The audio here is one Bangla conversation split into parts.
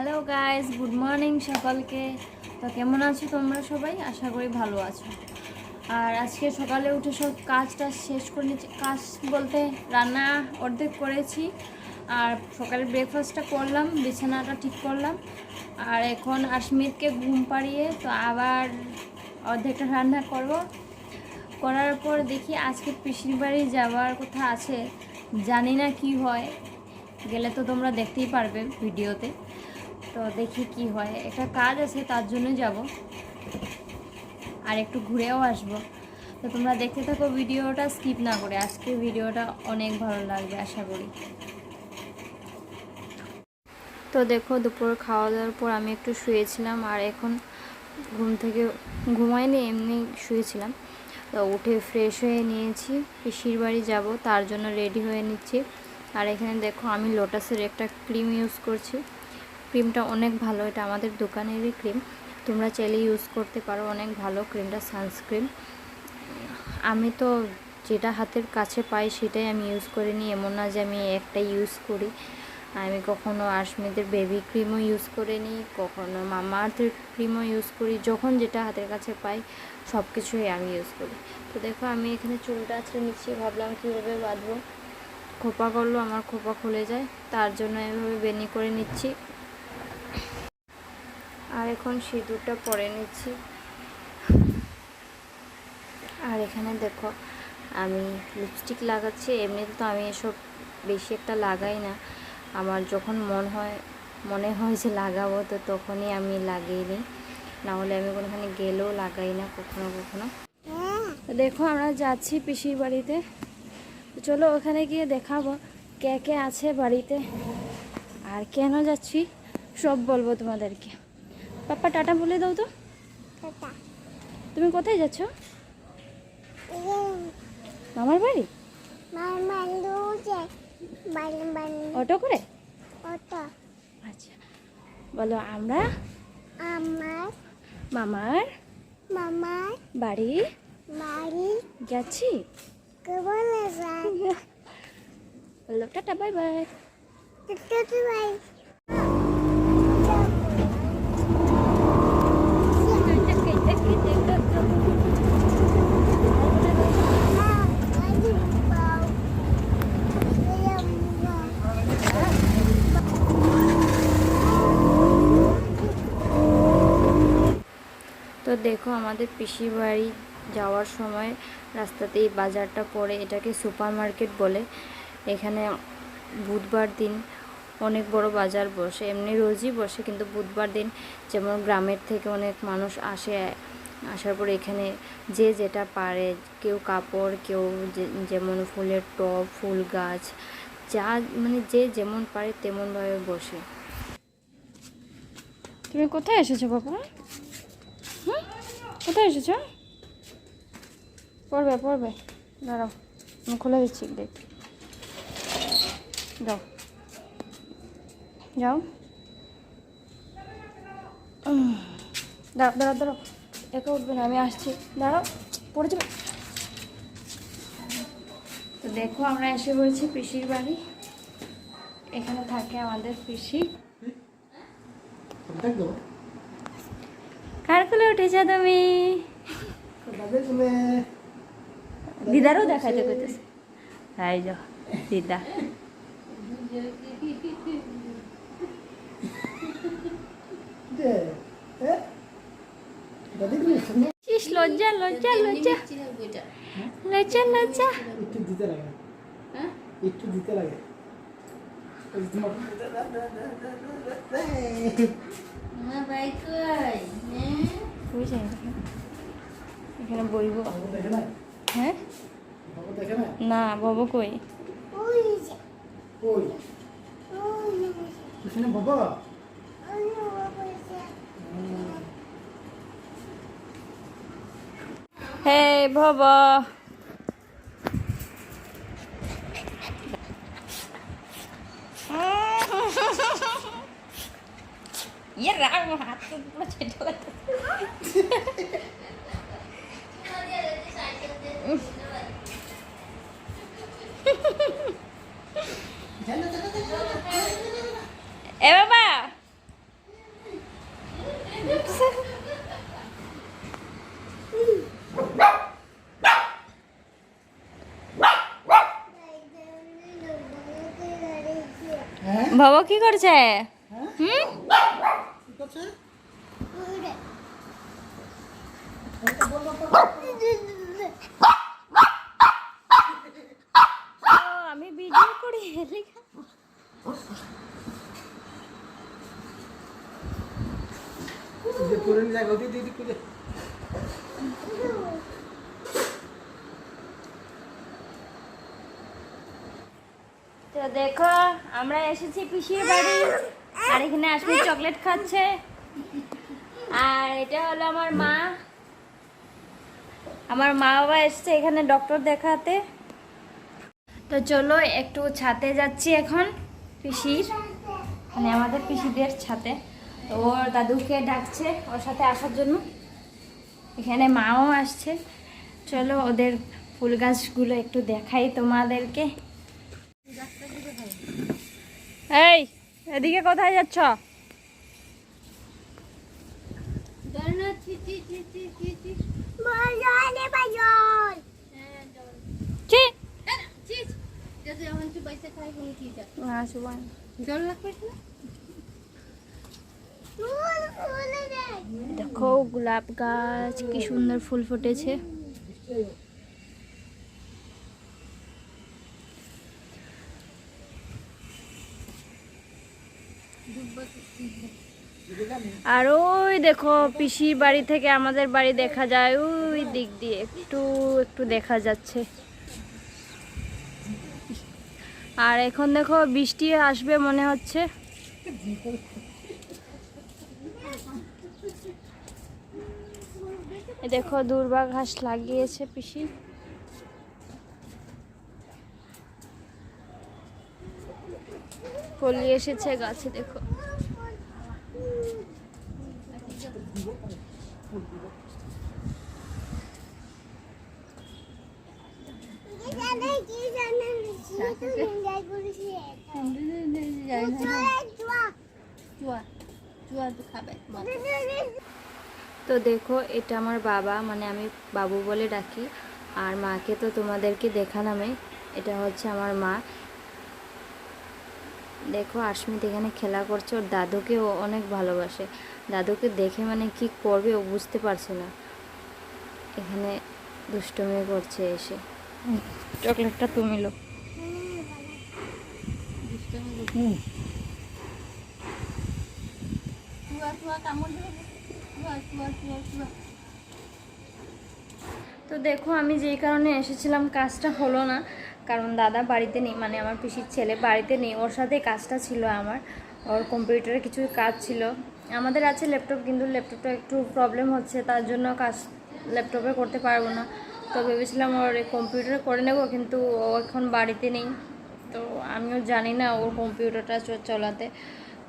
হ্যালো গাইস, গুড মর্নিং সকলকে। তো কেমন আছো তোমরা সবাই? আশা করি ভালো আছো। আর আজকে সকালে উঠে সব কাজটা শেষ করে নিচ্ছি। কাজ বলতে রান্না অর্ধেক করেছি, আর সকালে ব্রেকফাস্টটা করলাম, বিছানাটা ঠিক করলাম। আর এখন আশমিরকে ঘুম পাড়িয়ে তো আবার অর্ধেকটা রান্না করব। করার পর দেখি আজকে পিসির বাড়ি যাওয়ার কথা আছে, জানি না কি হয়। গেলে তো তোমরা দেখতেই পারবে ভিডিওতে। তো দেখি কি হয়, একটা কাজ আছে তার জন্য যাব, আর একটু ঘুরেও আসব। তো তোমরা দেখতে থাকো ভিডিওটা, স্কিপ না করে। আজকে ভিডিওটা অনেক ভালো লাগবে আশা করি। তো দেখো, দুপুর খাওয়া দাওয়ার পর আমি একটু শুয়েছিলাম, আর এখন ঘুম থেকে ঘুমাইনি, এমনি শুয়েছিলাম। তো উঠে ফ্রেশ হয়ে নিয়েছি, পিসির বাড়ি যাব তার জন্য রেডি হয়ে নিচ্ছি। আর এখানে দেখো আমি লোটাসের একটা ক্রিম ইউজ করছি। ক্রিমটা অনেক ভালো, এটা আমাদের দোকানেরই ক্রিম, তোমরা চাইলে ইউজ করতে পারো। অনেক ভালো ক্রিমটা, সানস্ক্রিন। আমি তো যেটা হাতের কাছে পাই সেটাই আমি ইউজ করে নিই, এমন না যে আমি একটা ইউজ করি। আমি কখনো আশমিদের বেবি ক্রিমও ইউজ করে নিই, কখনো মামা আর্থের ক্রিমও ইউজ করি। যখন যেটা হাতের কাছে পাই সব কিছুই আমি ইউজ করি। তো দেখো আমি এখানে চুলটা আছড়ে নিচ্ছি, ভাবলাম কীভাবে বাঁধবো। খোপা করলো, আমার খোপা খুলে যায়, তার জন্য এভাবে বেনি করে নিচ্ছি। আর এখন সিঁদুরটা পরে নিচ্ছি। আর এখানে দেখো আমি লিপস্টিক লাগাচ্ছি। এমনিতে তো আমি এসব বেশি একটা লাগাই না, আমার যখন মনে হয় যে লাগাবো তো তখনই আমি লাগিয়ে নিই, নাহলে আমি কোনোখানে গেলেও লাগাই না কখনো কখনো। তো দেখো আমরা যাচ্ছি পিসির বাড়িতে, চলো ওখানে গিয়ে দেখাবো কে কে আছে বাড়িতে আর কেন যাচ্ছি সব বলবো তোমাদেরকে। পাপা টাটা বলে দাও তো। তুমি কোথায় যাচ্ছ? মামার বাড়ি? অটো করে? আচ্ছা, বলো আমরা মামার বাড়ি যাচ্ছি। বলো টাটা, বাই বাই। তো দেখো আমাদের পিসির বাড়ি যাওয়ার সময় রাস্তাতেই বাজারটা পড়ে, এটাকে সুপার মার্কেট বলে। এখানে বুধবার দিন অনেক বড় বাজার বসে, এমনি রোজই বসে, কিন্তু বুধবার দিন যেমন গ্রামের থেকে অনেক মানুষ আসে, আসার পরে এখানে যে যেটা পারে, কেউ কাপড়, কেউ যেমন ফুলের টব, ফুল গাছ, যা মানে যে যেমন পারে তেমনভাবে বসে। তুমি কোথায় এসেছো বাবা? কোথায় এসেছো? পড়বে দাঁড়াও, আমি খুলে দিচ্ছি, দেখ যাও যাও। দাঁড়াও, একা উঠবে না, আমি আসছি, দাঁড়াও, পড়ে যাবে। তো দেখো আমরা এসে পড়েছি পিসির বাড়ি, এখানে থাকে আমাদের পিসি। কার কোলে উঠেছো তুমি? দিদারও দেখাইতে কইতেছে, তাই যাও দিদা। লজ্জা লজ্জা লজ্জা লজ্জা লজ্জা। একটু দিতে লাগে। এখানে বইব। হ্যাঁ না, বাবু কই? বাবা হে বাবা, ये राग हाथ से पूरा छेड़ा ए बाबा বাবা কি করছে? হুম, আমি ভিডিও করি। তো দেখো আমরা এসেছি পিসির বাড়ি, আর এখানে আসবে চকলেট খাচ্ছে। আর এটা হলো আমার মা বাবা এসেছে এখানে ডক্টর দেখাতে। তো চলো একটু ছাদে যাচ্ছি এখন, পিসির মানে আমাদের পিসিদের ছাদে। তো ওর দাদুকে ডাকছে ওর সাথে আসার জন্য, এখানে মাও আসছে। চলো ওদের ফুল গাছগুলো একটু দেখাই তোমাদেরকে। এই এদিকে কোথায় যাচ্ছ? দেখো গোলাপ গাছ কি সুন্দর ফুল ফুটেছে। আর ওই দেখো পিসির বাড়ি থেকে আমাদের বাড়ি দেখা যায়, ওই দিক দিয়ে একটু একটু দেখা যাচ্ছে। আর এখন দেখো বৃষ্টি আসবে মনে হচ্ছে। দেখো দূর্বা ঘাস লাগিয়েছে পিসি। কলি এসেছে গাছে দেখো। তো দেখো এটা আমার বাবা, মানে আমি বাবু বলে ডাকি। আর মাকে তো তোমাদেরকে দেখালামই, এটা হচ্ছে আমার মা। দেখো আশমিত এখানে খেলা করছে, ওর দাদুকে ও অনেক ভালোবাসে। দাদুকে দেখে মানে কি করবে ও বুঝতে পারছে না, এখানে দুষ্টুমি করছে এসে। চকলেটটা তুমি লো। তো দেখো আমি যেই কারণে এসেছিলাম কাজটা হলো না, কারণ দাদা বাড়িতে নেই, মানে আমার পিসির ছেলে বাড়িতে নেই। ওর সাথে কাজটা ছিল আমার, ওর কম্পিউটারে কিছু কাজ ছিল। আমাদের আছে ল্যাপটপ, কিন্তু ল্যাপটপটা একটু প্রবলেম হচ্ছে, তার জন্য কাজ ল্যাপটপে করতে পারবো না। তো ভেবেছিলাম ওর কম্পিউটারে করে নেব, কিন্তু ও এখন বাড়িতে নেই। তো আমিও জানি না ওর কম্পিউটারটা চালাতে,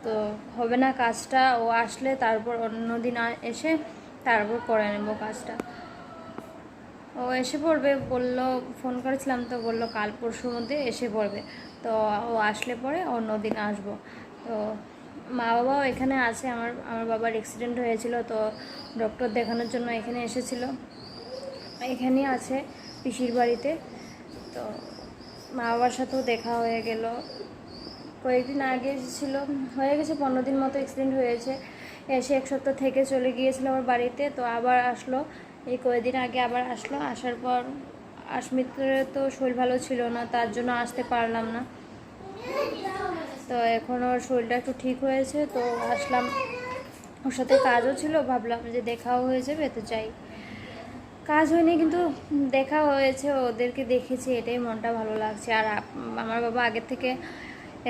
তো হবে না কাজটা। ও আসলে তারপর অন্য দিন এসে তারপর করে নেব কাজটা। ও এসে পড়বে বললো, ফোন করেছিলাম তো বললো কাল পরশুর মধ্যে এসে পড়বে। তো ও আসলে পরে অন্য দিন আসবো। তো মা বাবাও এখানে আছে। আমার বাবার অ্যাক্সিডেন্ট হয়েছিল, তো ডক্টর দেখানোর জন্য এখানে এসেছিল। এখানেই আছে পিসির বাড়িতে। তো মা বাবার সাথেও দেখা হয়ে গেল। কয়েকদিন আগে এসেছিল, হয়ে গেছে 15 দিন মতো অ্যাক্সিডেন্ট হয়েছে। এসে 1 সপ্তাহ থেকে চলে গিয়েছিল আমার বাড়িতে, তো আবার আসলো। এই কয়েকদিন আগে আবার আসলো। আসার পর আশমিতের তো শরীর ভালো ছিল না, তার জন্য আসতে পারলাম না। তো এখন ওর শরীরটা একটু ঠিক হয়েছে, তো আসলাম। ওর সাথে কাজও ছিল, ভাবলাম যে দেখাও হয়ে যাবে, তো যাই। কাজ হয়নি কিন্তু দেখা হয়েছে, ওদেরকে দেখেছি, এটাই মনটা ভালো লাগছে। আর আমার বাবা আগের থেকে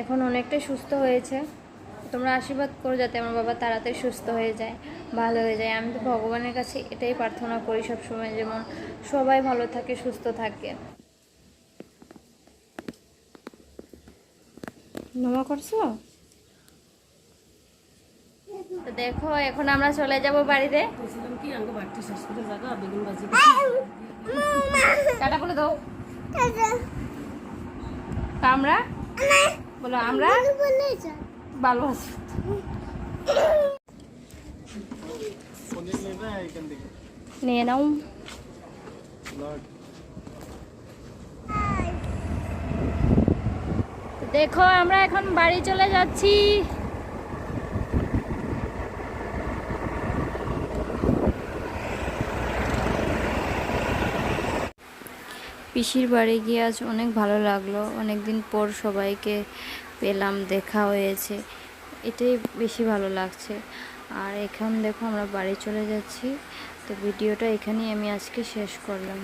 এখন অনেকটাই সুস্থ হয়েছে। তোমরা আশীর্বাদ করো যাতে আমার বাবা তাড়াতাড়ি সুস্থ হয়ে যায়, ভালো হয়ে যায়। আমি তো ভগবানের কাছে এটাই প্রার্থনা করি সবসময়, যেমন সবাই ভালো থাকে, সুস্থ থাকে। নোমা করছো? তো দেখো এখন আমরা চলে যাব বাড়িতে। টাটা বলে দাও। আমরা বলো আমরা ভালো আছি। নিয়ে নাও। দেখো আমরা এখন বাড়ি চলে যাচ্ছি। পিসির বাড়ি গিয়ে আজ অনেক ভালো লাগলো, অনেক দিন পর সবাইকে পেলাম, দেখা হয়েছে, এটাই বেশি ভালো লাগছে। আর এখন দেখো আমরা বাড়ি চলে যাচ্ছি। তো ভিডিওটা এখানেই আমি আজকে শেষ করলাম।